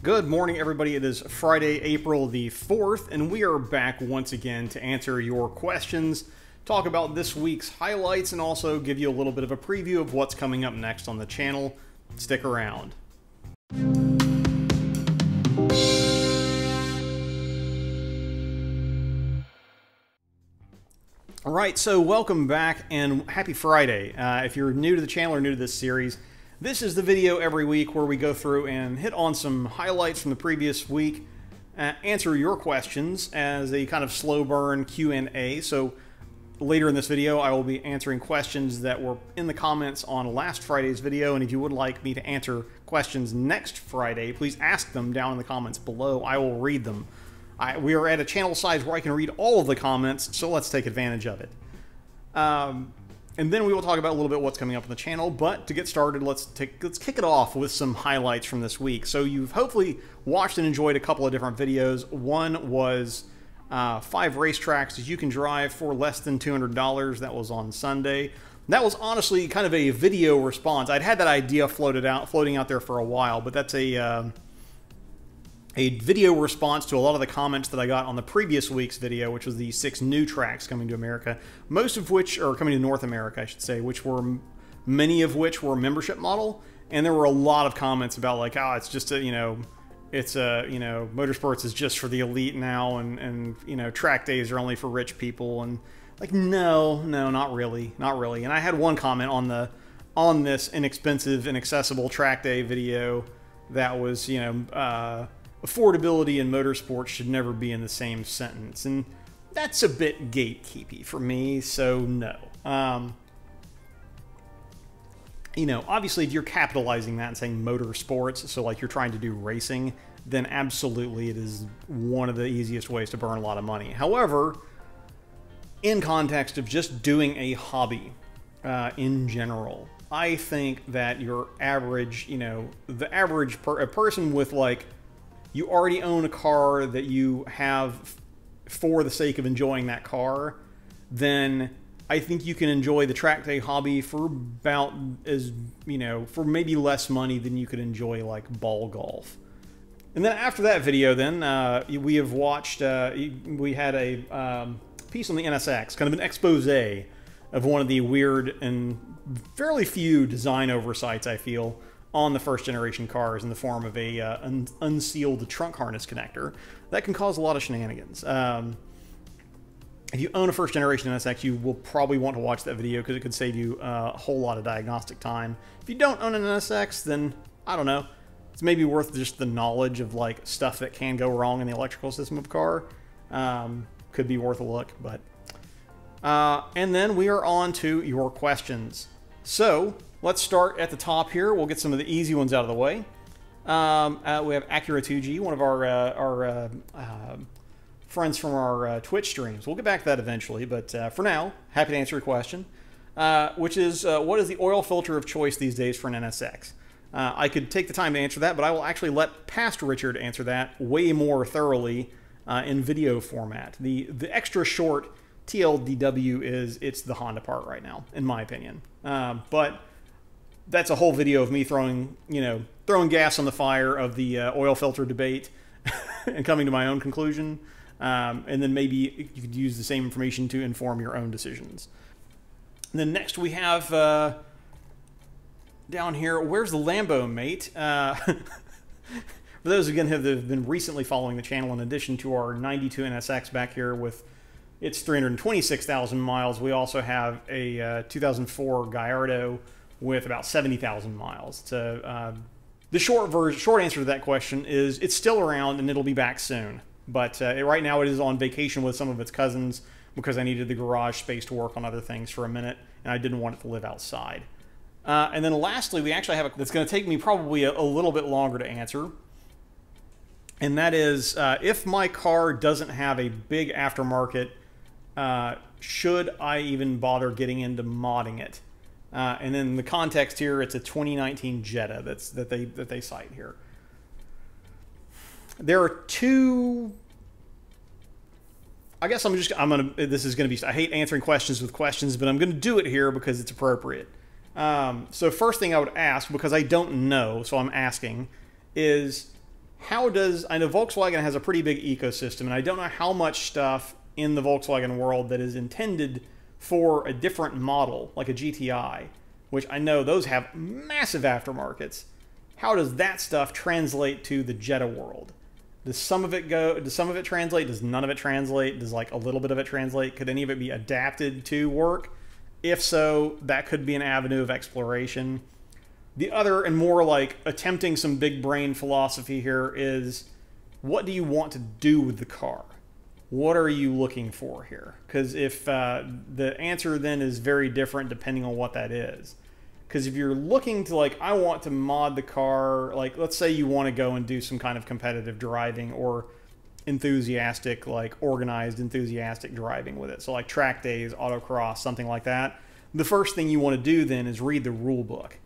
Good morning, everybody. It is Friday, April the 4th, and we are back once again to answer your questions, talk about this week's highlights, and also give you a little bit of a preview of what's coming up next on the channel. Stick around. All right, so welcome back and happy Friday. If you're new to the channel or new to this series, this is the video every week where we go through and hit on some highlights from the previous week, answer your questions as a kind of slow burn Q&A. So later in this video, I will be answering questions that were in the comments on last Friday's video. And if you would like me to answer questions next Friday, please ask them down in the comments below. I will read them. We are at a channel size where I can read all of the comments, so let's take advantage of it. And then we will talk about a little bit what's coming up on the channel, but to get started, let's kick it off with some highlights from this week. So you've hopefully watched and enjoyed a couple of different videos. One was 5 racetracks that you can drive for less than $200. That was on Sunday. That was honestly kind of a video response. I'd had that idea floating out there for a while, but that's a video response to a lot of the comments that I got on the previous week's video, which was the 6 new tracks coming to America, most of which are coming to North America, I should say, many of which were membership model. And there were a lot of comments about like, oh, it's just a, motorsports is just for the elite now, and track days are only for rich people. And like, no, not really. And I had one comment on this inexpensive and accessible track day video that was, affordability and motorsports should never be in the same sentence, and that's a bit gatekeepy for me, so no. Obviously if you're capitalizing that and saying motorsports, so like you're trying to do racing, then absolutely it is one of the easiest ways to burn a lot of money. However, in context of just doing a hobby in general, I think that your average, a person with like, you already own a car that you have for the sake of enjoying that car, then I think you can enjoy the track day hobby for about for maybe less money than you could enjoy like ball golf. And then after that video, then we have watched, we had a piece on the NSX, kind of an expose of one of the weird and fairly few design oversights, I feel, on the first generation cars in the form of a unsealed trunk harness connector that can cause a lot of shenanigans. If you own a first generation NSX, you will probably want to watch that video because it could save you a whole lot of diagnostic time. If you don't own an NSX, then I don't know, it's maybe worth just the knowledge of like stuff that can go wrong in the electrical system of a car. Could be worth a look. But and then we are on to your questions. So let's start at the top here. We'll get some of the easy ones out of the way. We have Acura2G, one of our friends from our Twitch streams. We'll get back to that eventually, but for now, happy to answer your question, which is, what is the oil filter of choice these days for an NSX? I could take the time to answer that, but I will actually let past Richard answer that way more thoroughly in video format. The extra short TLDW it's the Honda part right now, in my opinion. But that's a whole video of me throwing gas on the fire of the oil filter debate and coming to my own conclusion. And then maybe you could use the same information to inform your own decisions. And then next we have down here, where's the Lambo, mate? For those, again, who have been recently following the channel, in addition to our 92 NSX back here with its 326,000 miles, we also have a 2004 Gallardo with about 70,000 miles. The short answer to that question is it's still around and it'll be back soon. But right now it is on vacation with some of its cousins because I needed the garage space to work on other things for a minute, and I didn't want it to live outside. And then lastly, we actually have that's going to take me probably a little bit longer to answer. And that is, if my car doesn't have a big aftermarket, should I even bother getting into modding it? And then the context here, it's a 2019 Jetta that they cite here. There are two. I guess this is gonna be. I hate answering questions with questions, but I'm gonna do it here because it's appropriate. So first thing I would ask, because I don't know, so I'm asking, is how does, I know Volkswagen has a pretty big ecosystem, and I don't know how much stuff in the Volkswagen world that is intended for a different model, like a GTI, which I know those have massive aftermarkets. How does that stuff translate to the Jetta world? Does some of it go, does some of it translate? Does none of it translate? Does like a little bit of it translate? Could any of it be adapted to work? If so, that could be an avenue of exploration. The other and more like attempting some big brain philosophy here is, what do you want to do with the car? What are you looking for here? Because if the answer then is very different depending on what that is. Because if you're looking to like, I want to mod the car, like let's say you want to go and do some kind of competitive driving or enthusiastic, like organized enthusiastic driving with it. So like track days, autocross, something like that. The first thing you want to do then is read the rule book.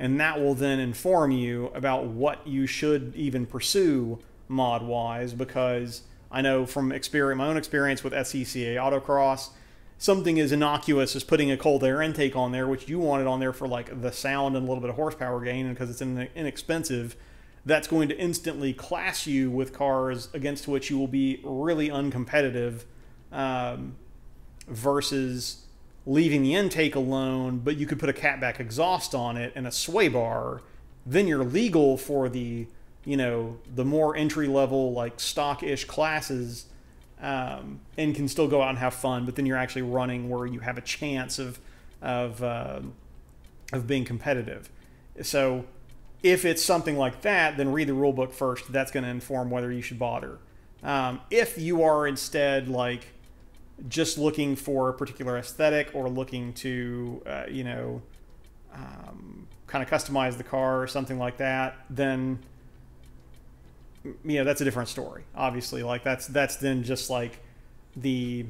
And that will then inform you about what you should even pursue mod-wise, because I know from experience, my own experience with SCCA autocross, something as innocuous as putting a cold air intake on there, which you wanted on there for like the sound and a little bit of horsepower gain, and because it's inexpensive, that's going to instantly class you with cars against which you will be really uncompetitive, versus leaving the intake alone, but you could put a catback exhaust on it and a sway bar, then you're legal for the, you know, the more entry-level, like stock-ish classes, and can still go out and have fun, but then you're actually running where you have a chance of being competitive. So if it's something like that, then read the rule book first. That's going to inform whether you should bother. If you are instead like just looking for a particular aesthetic or looking to, you know, kind of customize the car or something like that, then, you know, that's a different story. Obviously, like that's then just like you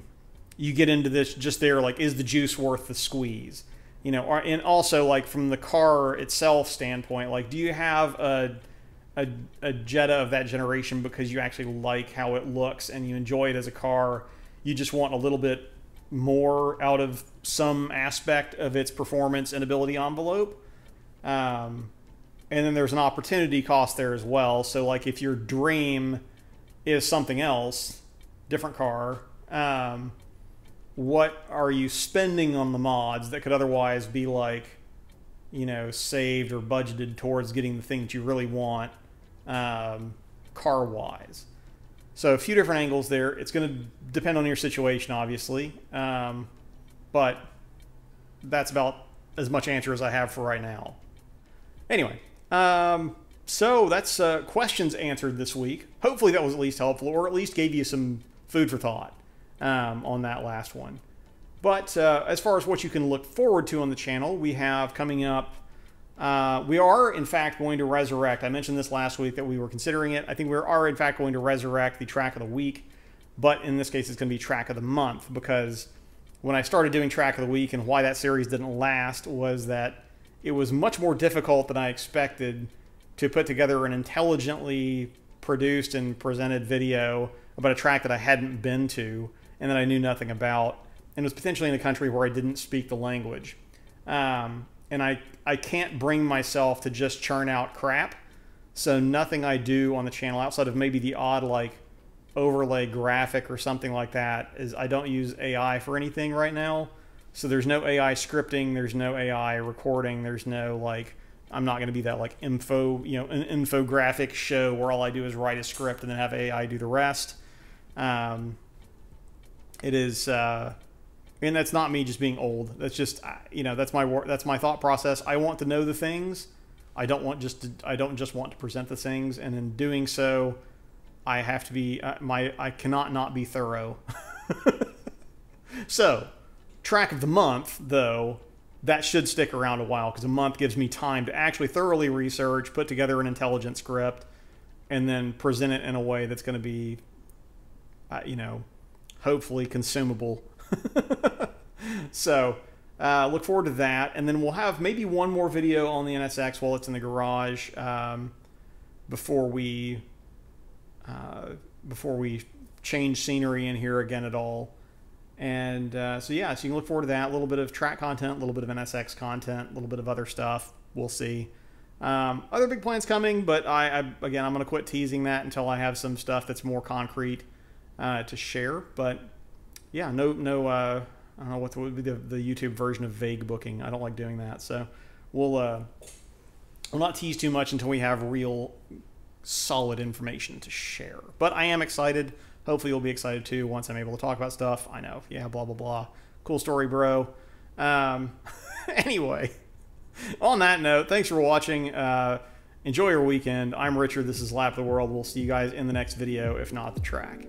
get into this just there, like, is the juice worth the squeeze? You know, and also like from the car itself standpoint, like, do you have a Jetta of that generation because you actually like how it looks and you enjoy it as a car? You just want a little bit more out of some aspect of its performance and ability envelope. And then there's an opportunity cost there as well. So like if your dream is something else, different car, what are you spending on the mods that could otherwise be like, you know, saved or budgeted towards getting the thing that you really want, car-wise? So a few different angles there. It's going to depend on your situation, obviously. But that's about as much answer as I have for right now. Anyway, so that's questions answered this week. Hopefully that was at least helpful, or at least gave you some food for thought on that last one. But as far as what you can look forward to on the channel, we have coming up, we are, in fact, going to resurrect. I mentioned this last week that we were considering it. I think we are, in fact, going to resurrect the track of the week. But in this case, it's going to be track of the month, because when I started doing track of the week and why that series didn't last was that it was much more difficult than I expected to put together an intelligently produced and presented video about a track that I hadn't been to and that I knew nothing about, and was potentially in a country where I didn't speak the language. And I can't bring myself to just churn out crap. So nothing I do on the channel outside of maybe the odd like overlay graphic or something like that is, I don't use AI for anything right now. So there's no AI scripting, there's no AI recording, there's no like, I'm not going to be that like an infographic show where all I do is write a script and then have AI do the rest. It is, and that's not me just being old. That's just, you know, that's my thought process. I want to know the things. I don't just want to present the things, and in doing so, I have to be I cannot not be thorough. So, track of the month, though, that should stick around a while, because a month gives me time to actually thoroughly research, put together an intelligent script, and then present it in a way that's going to be, you know, hopefully consumable. So, look forward to that, and then we'll have maybe one more video on the NSX while it's in the garage before we change scenery in here again at all. And so yeah, so you can look forward to that. A little bit of track content, a little bit of NSX content, a little bit of other stuff. We'll see. Other big plans coming, but again, I'm going to quit teasing that until I have some stuff that's more concrete to share. But yeah, no, I don't know what would be the YouTube version of vague booking. I don't like doing that, so we'll not tease too much until we have real solid information to share. But I am excited. Hopefully you'll be excited too once I'm able to talk about stuff. I know, yeah, blah blah blah. Cool story, bro. Anyway, on that note, thanks for watching. Enjoy your weekend. I'm Richard. This is Lap the World. We'll see you guys in the next video, if not the track.